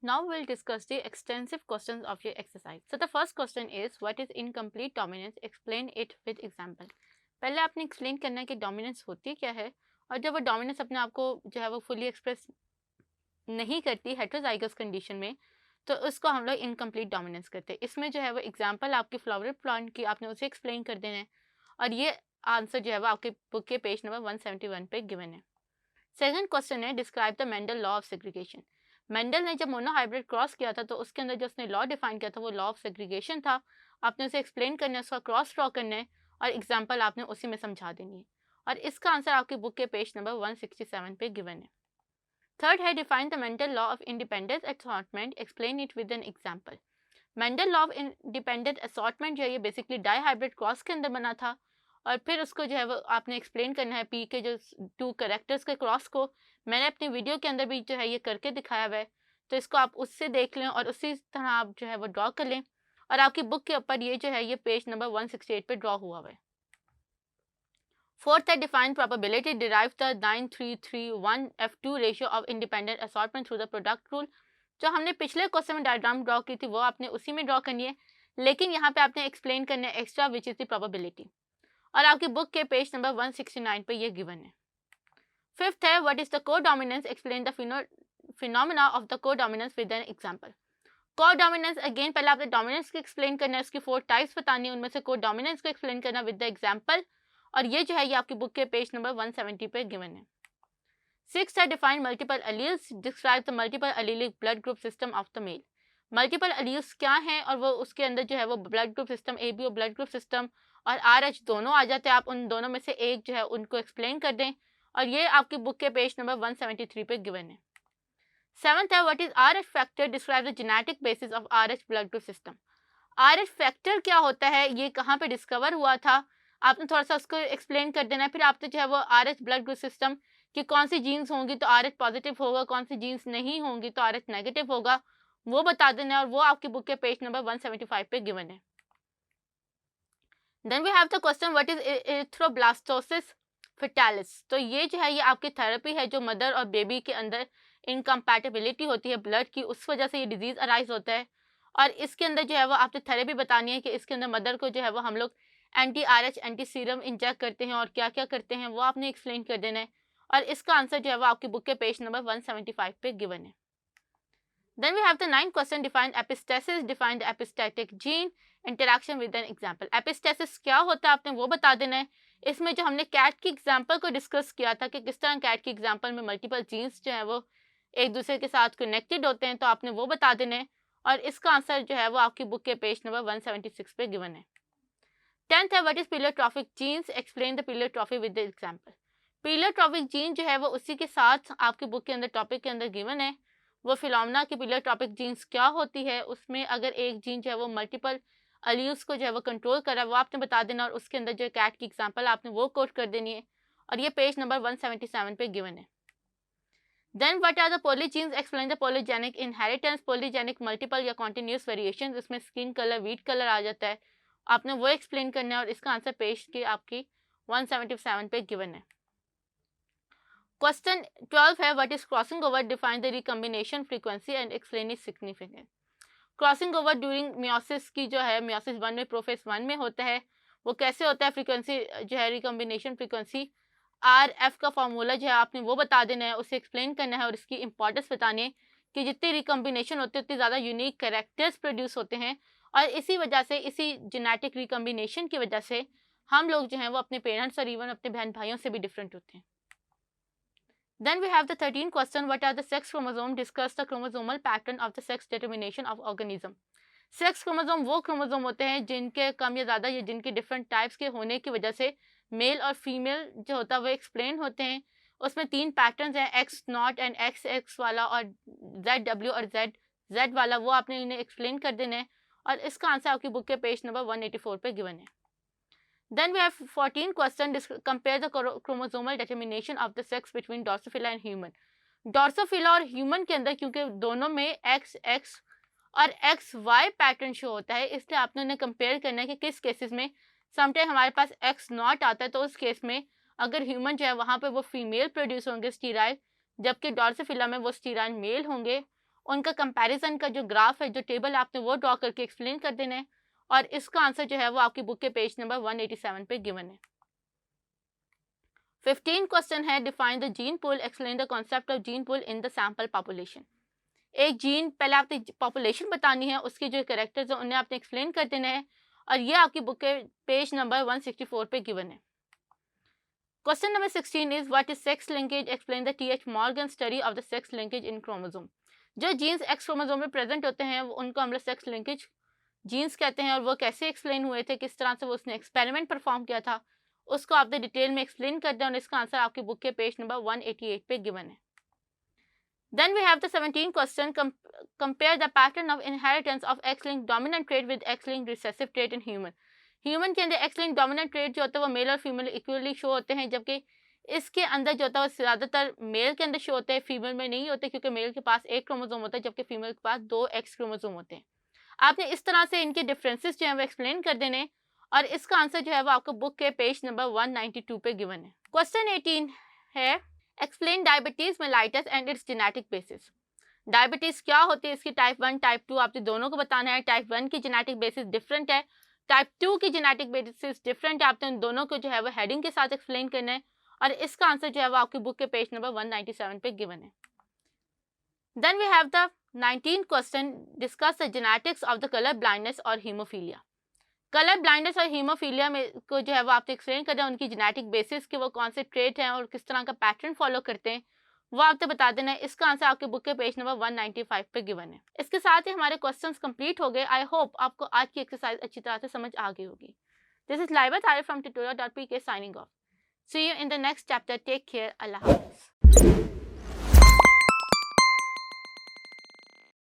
Now we'll discuss the extensive questions of your exercise. So the first question is, what is incomplete dominance? Explain it with example. पहले आपने explain करना है कि dominance होती क्या है, और जब वो डोमिनेंस अपने आप को जो है वो फुली एक्सप्रेस नहीं करती हेटेरोजाइगस कंडीशन में, तो उसको हम लोग इनकम्प्लीट डोमिनेंस करते हैं. इसमें जो है वो एग्जांपल आपकी फ्लावर प्लांट की आपने उसे एक्सप्लेन कर देना है, और ये आंसर जो है वो आपके बुक के पेज नंबर 171 पे गिवन है. सेकंड क्वेश्चन है, describe the Mendel law of segregation. Mendel ने जब मोनोहाइब्रिड क्रॉस किया था तो उसके अंदर जो उसने लॉ डिफाइन किया था वो लॉ ऑफ सेग्रीगेशन था. आपने उसे एक्सप्लेन करना है, उसका क्रॉस ड्रॉ करना है, और एग्जांपल आपने उसी में समझा देनी है, और इसका आंसर आपकी बुक के पेज नंबर 167 पे गिवन है. थर्ड है, define the Mendel law of independence assortment. Explain it with an example. Mendel law of independent assortment जो है ये बेसिकली डाईहाइब्रिड क्रॉस के अंदर बना था, और फिर उसको जो है वो आपने एक्सप्लेन करना है पी के जो टू कैरेक्टर्स के क्रॉस को. मैंने अपनी वीडियो के अंदर भी जो है ये करके दिखाया हुआ है, तो इसको आप उससे देख लें और उसी तरह आप जो है वो ड्रॉ कर लें, और आपकी बुक के ऊपर ये जो है ये पेज नंबर 168 पे ड्रॉ हुआ हुआ है. फोर्थ है, define probability. Derive the 9331F2 ratio of independent assortment through the product rule. जो हमने पिछले क्वेश्चन में डायग्राम ड्रॉ की थी वो आपने उसी में ड्रॉ करनी है, लेकिन यहाँ पे आपने एक्सप्लेन करना है extra which is the probability, और आपकी बुक के पेज नंबर 169 पे ये गिवन है. फिफ्थ है, what is the codominance. Explain the phenomena of the codominance with an example. Codominance again पहले आपने डोमिनेंस को एक्सप्लेन करना है, उसकी 4 टाइप्स बतानी है, उनमें से कोडोमिनेंस को एक्सप्लेन करना विद द एग्जांपल, और ये जो है ये आपकी बुक के पेज नंबर 170 पे गिवन है. सिक्स है, define multiple alleles. Describe the multiple allelic blood group system of the male. Multiple alleles क्या हैं, और वो उसके अंदर जो है वो blood group system ABO blood group system और RH दोनों आ जाते हैं. आप उन दोनों में से एक जो है उनको एक्सप्लेन कर दें, और ये आपकी बुक के पेज नंबर 173 पे गिवन है. सेवंथ है, what is RH factor. Describe the genetic basis of RH blood group system. RH factor क्या होता है, ये कहाँ पे डिस्कवर हुआ था, आपने थोड़ा सा उसको एक्सप्लेन कर देना है. फिर आपने जो है वो RH ब्लड ग्रुप सिस्टम कि कौन सी जीन्स होंगी तो RH पॉजिटिव होगा, कौन सी जीन्स नहीं होंगी तो RH नेगेटिव होगा, वो बता देना है, और वो आपकी बुक के पेज नंबर 175 पे गिवन है. Then we have the question, what is erythroblastosis foetalis. तो ये जो है ये आपकी थेरेपी है जो मदर और बेबी के अंदर इनकम्पैटिबिलिटी होती है ब्लड की, उस वजह से ये डिजीज अराइज होता है, और इसके अंदर जो है वो आपने थेरेपी बतानी है कि इसके अंदर मदर को जो है वो हम लोग anti RH anti serum inject करते हैं, और क्या क्या करते हैं वो आपने एक्सप्लेन कर देना है, और इसका आंसर जो है वो आपकी बुक के पेज नंबर 175 पे गिवन है. Then we have the ninth question, define epistasis. Define the epistatic gene. Interaction with an example. Epistasis क्या होता है आपने वो बता देना है. इसमें जो हमने कैट की एग्जाम्पल को डिस्कस किया था कि किस तरह कैट की एग्जाम्पल में मल्टीपल जीन्स जो है वो एक दूसरे के साथ कनेक्टेड होते हैं, तो आपने वो बता देना है, और इसका आंसर जो है वो आपकी बुक के पेज नंबर 176 पे गिवन है. 10th है, what is pleiotropic genes. Explain the pleiotropy with the example. Pleiotropic gene जो है वो उसी के साथ आपकी बुक के अंदर टॉपिक के अंदर गिवन है. वो फिलोमेना की प्लीयोट्रॉपिक जीन्स क्या होती है, उसमें अगर एक जीन जो है वो मल्टीपल अलील्स को जो है वो कंट्रोल कर रहा है वो आपने बता देना, और उसके अंदर जो कैट की एग्जांपल आपने वो कोट कर देनी है, और ये पेज नंबर 177 पे गिवन है. Then what are the polygenes. Explain the polygenic inheritance. Polygenic multiple या कॉन्टिन्यूस वेरिएशंस, इसमें स्किन कलर वीट कलर आ जाता है, आपने वो एक्सप्लेन करना है, और इसका आंसर पेज की आपकी 177 पे गिवन है. क्वेश्चन 12 है, what is crossing over. Define the recombination frequency and explain its significance. Crossing over during meiosis की जो है मियोसिस 1 में प्रोफेज 1 में होता है, वो कैसे होता है. फ्रीक्वेंसी जो है रिकम्बिनेशन फ्रीक्वेंसी RF का फॉर्मूला जो है आपने वो बता देना है, उसे एक्सप्लेन करना है, और इसकी इंपॉर्टेंस बतानी है कि जितनी रिकम्बिनेशन होती है उतनी ज़्यादा यूनिक कैरेक्टर्स प्रोड्यूस होते हैं, और इसी वजह से इसी जेनेटिक रिकम्बिनेशन की वजह से हम लोग जो हैं वो अपने पेरेंट्स और इवन अपने बहन भाइयों से भी डिफरेंट होते हैं. Then we have the 13th question, what are the sex chromosome. Discuss the chromosomal pattern of the sex determination of organism. Sex chromosome वो क्रोमोसोम होते हैं जिनके कम या ज़्यादा या जिनके डिफरेंट टाइप्स के होने की वजह से मेल और फीमेल जो होता है वो एक्सप्लेन होते हैं. उसमें 3 पैटर्न्स हैं, X0 एंड XX वाला, और ZW और ZZ वाला, वो आपने इन्हें एक्सप्लेन कर देना है, और इसका आंसर आपकी बुक के पेज नंबर 184 पे गिवन है. Then we have 14 question. Compare the chromosomal determination of the sex between Drosophila and human. Drosophila और human के अंदर क्योंकि दोनों में XX और XY पैटर्न शो होता है, इसलिए आपने उन्हें कंपेयर करना है कि किस केसेस में समटाइम हमारे पास X0 आता है, तो उस केस में अगर ह्यूमन जो है वहाँ पे वो फीमेल प्रोड्यूस होंगे स्टीराइड, जबकि डॉर्सोफिला में वो स्टीराइड मेल होंगे, उनका कंपैरिजन का जो ग्राफ है, जो टेबल आपने वो ड्रॉ करके एक्सप्लेन कर देना है, और इसका आंसर जो है वो आपकी बुक के पेज नंबर 187 पे गिवन है। 15 क्वेश्चन है, define the gene pool, explain the concept of gene pool in the sample population. एक जीन पहले आपने पॉपुलेशन बतानी है, उसके जो कैरेक्टर्स हैं उन्हें आपने एक्सप्लेन कर देना है, और ये आपकी बुक के पेज नंबर 164 पे गिवन है। Question number 16 is what is sex linkage, explain the TH. Morgan study of the sex linkage in chromosome. जो जीन्स एक्स क्रोमोसोम में प्रेजेंट होते हैं उनको हम लोग सेक्स लिंकेज जीन्स कहते हैं, और वो कैसे एक्सप्लेन हुए थे, किस तरह से वो उसने एक्सपेरिमेंट परफॉर्म किया था, उसको आपने डिटेल में एक्सप्लेन कर दिया, और इसका आंसर आपकी बुक के पेज नंबर 188 पे गिवन है। Then we have the 17th question, compare the pattern of inheritance of X-linked dominant trait with X-linked recessive trait in human। Human के अंदर X-linked dominant trait जो होता है वो मेल और फीमेल इक्वली शो होते हैं, जबकि इसके अंदर जो होता है वो ज़्यादातर मेल के अंदर शो होते हैं, फीमेल में नहीं होते, क्योंकि मेल के पास एक क्रोमोसोम होता है जबकि फीमेल के पास 2 X क्रोमोसोम होते हैं। आपने इस तरह से इनके डिफरेंसेस जो है वो एक्सप्लेन कर देने, और इसका आंसर जो है वो आपको बुक के पेज नंबर 192 पे गिवन है। क्वेश्चन 18 है, explain diabetes mellitus and it's genetic basis. Diabetes क्या होती है, इसकी टाइप 1 टाइप 2 आपने दोनों को बताना है। टाइप 1 की जेनेटिक बेसिस डिफरेंट है, टाइप 2 की जेनेटिक बेसिस डिफरेंट है। आपने उन दोनों को जो है वो हेडिंग के साथ एक्सप्लेन करना है, और इसका आंसर जो है वो आपकी बुक के पेज नंबर 197 पे गिवन है। Then we have the 19th question, discuss the genetics of the colour blindness और हीमोफीलिया। कलर ब्लाइंडनेस और हीमोफीलिया में को जो है वो आपसे एक्सप्लेन कर दें, उनकी जेनेटिक बेसिस के वो कौन से ट्रेट हैं और किस तरह का पैटर्न फॉलो करते हैं, वो आपसे बता देना है। इसका आंसर आपके बुक के पेज नंबर 195 पे गिवन है। इसके साथ ही हमारे क्वेश्चंस कंप्लीट हो गए। आई होप आपको आज की एक्सरसाइज अच्छी तरह से समझ आ गई होगी। This is Laiba Tarif from tutorial.pk signing off. See you in the next chapter. Take care. अल्लाह हाफिज़।